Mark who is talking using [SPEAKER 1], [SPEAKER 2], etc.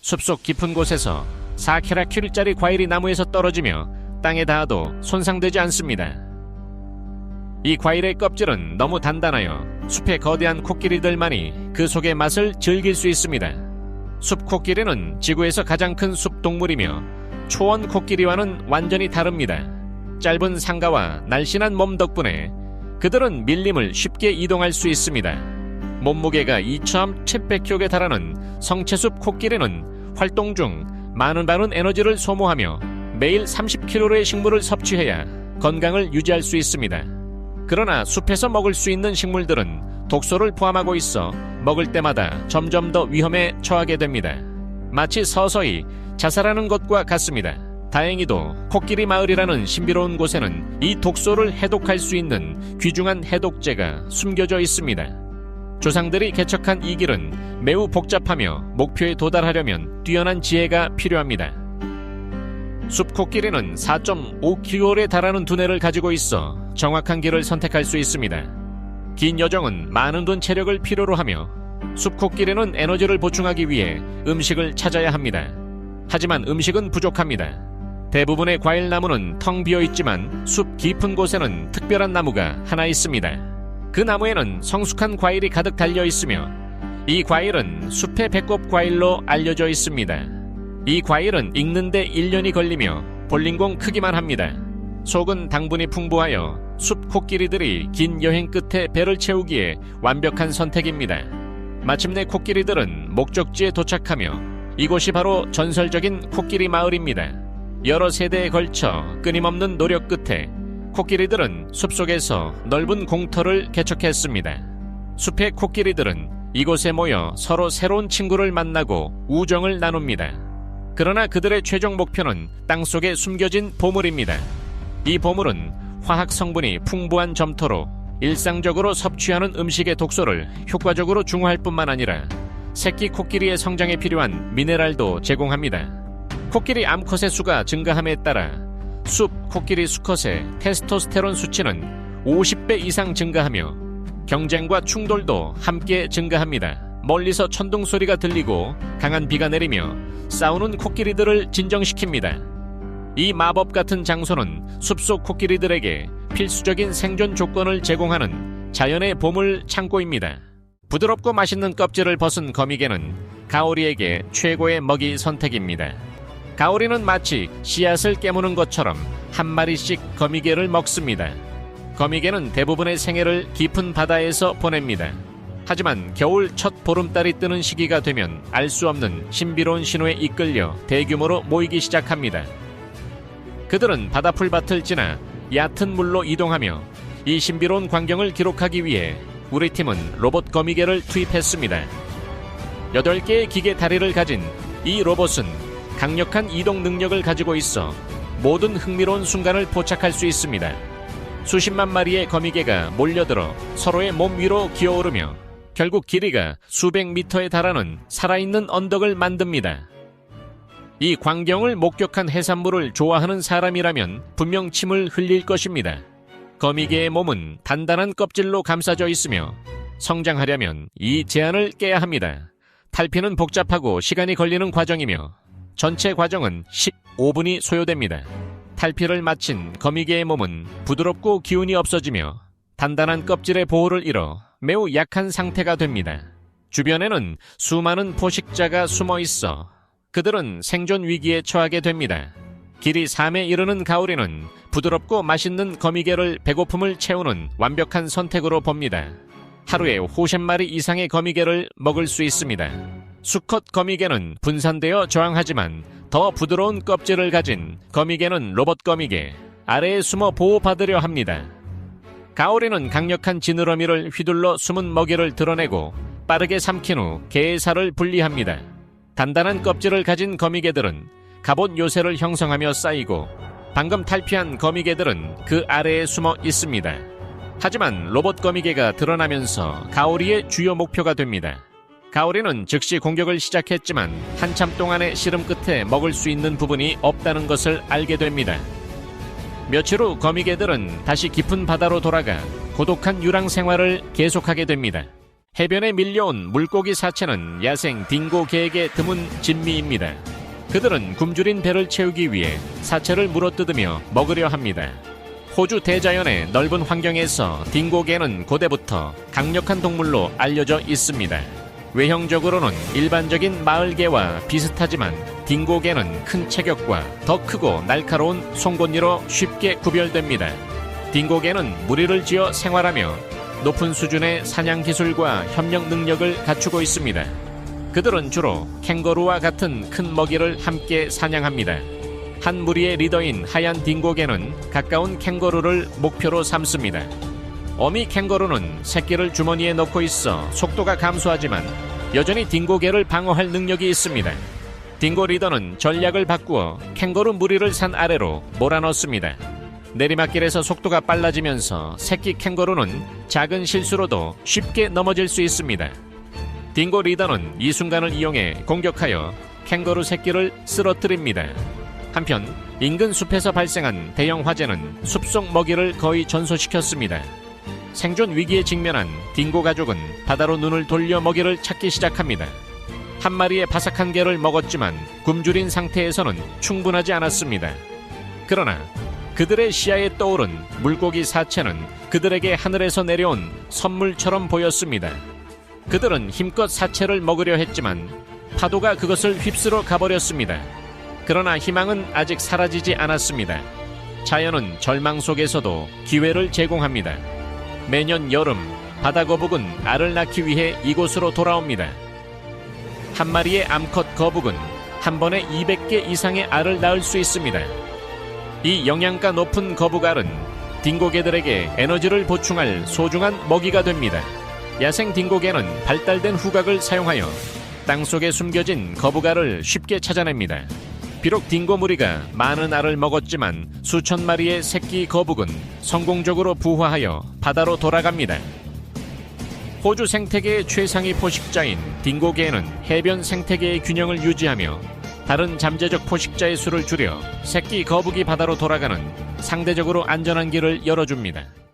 [SPEAKER 1] 숲속 깊은 곳에서 4캐라큐르짜리 과일이 나무에서 떨어지며 땅에 닿아도 손상되지 않습니다. 이 과일의 껍질은 너무 단단하여 숲의 거대한 코끼리들만이 그 속의 맛을 즐길 수 있습니다. 숲 코끼리는 지구에서 가장 큰 숲 동물이며 초원 코끼리와는 완전히 다릅니다. 짧은 상가와 날씬한 몸 덕분에 그들은 밀림을 쉽게 이동할 수 있습니다. 몸무게가 2,700kg에 달하는 성채숲 코끼리는 활동 중 많은 에너지를 소모하며 매일 30kg의 식물을 섭취해야 건강을 유지할 수 있습니다. 그러나 숲에서 먹을 수 있는 식물들은 독소를 포함하고 있어 먹을 때마다 점점 더 위험에 처하게 됩니다. 마치 서서히 자살하는 것과 같습니다. 다행히도 코끼리 마을이라는 신비로운 곳에는 이 독소를 해독할 수 있는 귀중한 해독제가 숨겨져 있습니다. 조상들이 개척한 이 길은 매우 복잡하며 목표에 도달하려면 뛰어난 지혜가 필요합니다. 숲 코끼리는 4.5km에 달하는 두뇌를 가지고 있어 정확한 길을 선택할 수 있습니다. 긴 여정은 많은 돈 체력을 필요로 하며 숲 코끼리는 에너지를 보충하기 위해 음식을 찾아야 합니다. 하지만 음식은 부족합니다. 대부분의 과일나무는 텅 비어 있지만 숲 깊은 곳에는 특별한 나무가 하나 있습니다. 그 나무에는 성숙한 과일이 가득 달려 있으며 이 과일은 숲의 배꼽 과일로 알려져 있습니다. 이 과일은 익는데 1년이 걸리며 볼링공 크기만 합니다. 속은 당분이 풍부하여 숲 코끼리들이 긴 여행 끝에 배를 채우기에 완벽한 선택입니다. 마침내 코끼리들은 목적지에 도착하며 이곳이 바로 전설적인 코끼리 마을입니다. 여러 세대에 걸쳐 끊임없는 노력 끝에 코끼리들은 숲속에서 넓은 공터를 개척했습니다. 숲의 코끼리들은 이곳에 모여 서로 새로운 친구를 만나고 우정을 나눕니다. 그러나 그들의 최종 목표는 땅속에 숨겨진 보물입니다. 이 보물은 화학 성분이 풍부한 점토로 일상적으로 섭취하는 음식의 독소를 효과적으로 중화할 뿐만 아니라 새끼 코끼리의 성장에 필요한 미네랄도 제공합니다. 코끼리 암컷의 수가 증가함에 따라 숲 코끼리 수컷의 테스토스테론 수치는 50배 이상 증가하며 경쟁과 충돌도 함께 증가합니다. 멀리서 천둥 소리가 들리고 강한 비가 내리며 싸우는 코끼리들을 진정시킵니다. 이 마법 같은 장소는 숲속 코끼리들에게 필수적인 생존 조건을 제공하는 자연의 보물 창고입니다. 부드럽고 맛있는 껍질을 벗은 거미개는 가오리에게 최고의 먹이 선택입니다. 가오리는 마치 씨앗을 깨무는 것처럼 한 마리씩 거미개를 먹습니다. 거미개는 대부분의 생애를 깊은 바다에서 보냅니다. 하지만 겨울 첫 보름달이 뜨는 시기가 되면 알 수 없는 신비로운 신호에 이끌려 대규모로 모이기 시작합니다. 그들은 바다풀밭을 지나 얕은 물로 이동하며 이 신비로운 광경을 기록하기 위해 우리 팀은 로봇 거미개를 투입했습니다. 8개의 기계 다리를 가진 이 로봇은 강력한 이동 능력을 가지고 있어 모든 흥미로운 순간을 포착할 수 있습니다. 수십만 마리의 거미개가 몰려들어 서로의 몸 위로 기어오르며 결국 길이가 수백 미터에 달하는 살아있는 언덕을 만듭니다. 이 광경을 목격한 해산물을 좋아하는 사람이라면 분명 침을 흘릴 것입니다. 거미개의 몸은 단단한 껍질로 감싸져 있으며 성장하려면 이 제한을 깨야 합니다. 탈피는 복잡하고 시간이 걸리는 과정이며 전체 과정은 15분이 소요됩니다. 탈피를 마친 거미개의 몸은 부드럽고 기운이 없어지며 단단한 껍질의 보호를 잃어 매우 약한 상태가 됩니다. 주변에는 수많은 포식자가 숨어 있어 그들은 생존 위기에 처하게 됩니다. 길이 3에 이르는 가오리는 부드럽고 맛있는 거미개를 배고픔을 채우는 완벽한 선택으로 봅니다. 하루에 50마리 이상의 거미개를 먹을 수 있습니다. 수컷 거미개는 분산되어 저항하지만 더 부드러운 껍질을 가진 거미개는 로봇 거미개, 아래에 숨어 보호받으려 합니다. 가오리는 강력한 지느러미를 휘둘러 숨은 먹이를 드러내고 빠르게 삼킨 후 개의 살을 분리합니다. 단단한 껍질을 가진 거미개들은 갑옷 요새를 형성하며 쌓이고 방금 탈피한 거미개들은 그 아래에 숨어 있습니다. 하지만 로봇 거미개가 드러나면서 가오리의 주요 목표가 됩니다. 가오리는 즉시 공격을 시작했지만 한참 동안의 씨름 끝에 먹을 수 있는 부분이 없다는 것을 알게 됩니다. 며칠 후 거미개들은 다시 깊은 바다로 돌아가 고독한 유랑 생활을 계속하게 됩니다. 해변에 밀려온 물고기 사체는 야생 딩고개에게 드문 진미입니다. 그들은 굶주린 배를 채우기 위해 사체를 물어뜯으며 먹으려 합니다. 호주 대자연의 넓은 환경에서 딩고개는 고대부터 강력한 동물로 알려져 있습니다. 외형적으로는 일반적인 마을개와 비슷하지만 딩고개는 큰 체격과 더 크고 날카로운 송곳니로 쉽게 구별됩니다. 딩고개는 무리를 지어 생활하며 높은 수준의 사냥 기술과 협력 능력을 갖추고 있습니다. 그들은 주로 캥거루와 같은 큰 먹이를 함께 사냥합니다. 한 무리의 리더인 하얀 딩고개는 가까운 캥거루를 목표로 삼습니다. 어미 캥거루는 새끼를 주머니에 넣고 있어 속도가 감소하지만 여전히 딩고개를 방어할 능력이 있습니다. 딩고 리더는 전략을 바꾸어 캥거루 무리를 산 아래로 몰아넣습니다. 내리막길에서 속도가 빨라지면서 새끼 캥거루는 작은 실수로도 쉽게 넘어질 수 있습니다. 딩고 리더는 이 순간을 이용해 공격하여 캥거루 새끼를 쓰러뜨립니다. 한편 인근 숲에서 발생한 대형 화재는 숲속 먹이를 거의 전소시켰습니다. 생존 위기에 직면한 딩고 가족은 바다로 눈을 돌려 먹이를 찾기 시작합니다. 한 마리의 바삭한 개를 먹었지만 굶주린 상태에서는 충분하지 않았습니다. 그러나 그들의 시야에 떠오른 물고기 사체는 그들에게 하늘에서 내려온 선물처럼 보였습니다. 그들은 힘껏 사체를 먹으려 했지만 파도가 그것을 휩쓸어 가버렸습니다. 그러나 희망은 아직 사라지지 않았습니다. 자연은 절망 속에서도 기회를 제공합니다. 매년 여름 바다거북은 알을 낳기 위해 이곳으로 돌아옵니다. 한 마리의 암컷 거북은 한 번에 200개 이상의 알을 낳을 수 있습니다. 이 영양가 높은 거북알은 딩고개들에게 에너지를 보충할 소중한 먹이가 됩니다. 야생 딩고개는 발달된 후각을 사용하여 땅속에 숨겨진 거북알을 쉽게 찾아냅니다. 비록 딩고 무리가 많은 알을 먹었지만 수천 마리의 새끼 거북은 성공적으로 부화하여 바다로 돌아갑니다. 호주 생태계의 최상위 포식자인 딩고개는 해변 생태계의 균형을 유지하며 다른 잠재적 포식자의 수를 줄여 새끼 거북이 바다로 돌아가는 상대적으로 안전한 길을 열어줍니다.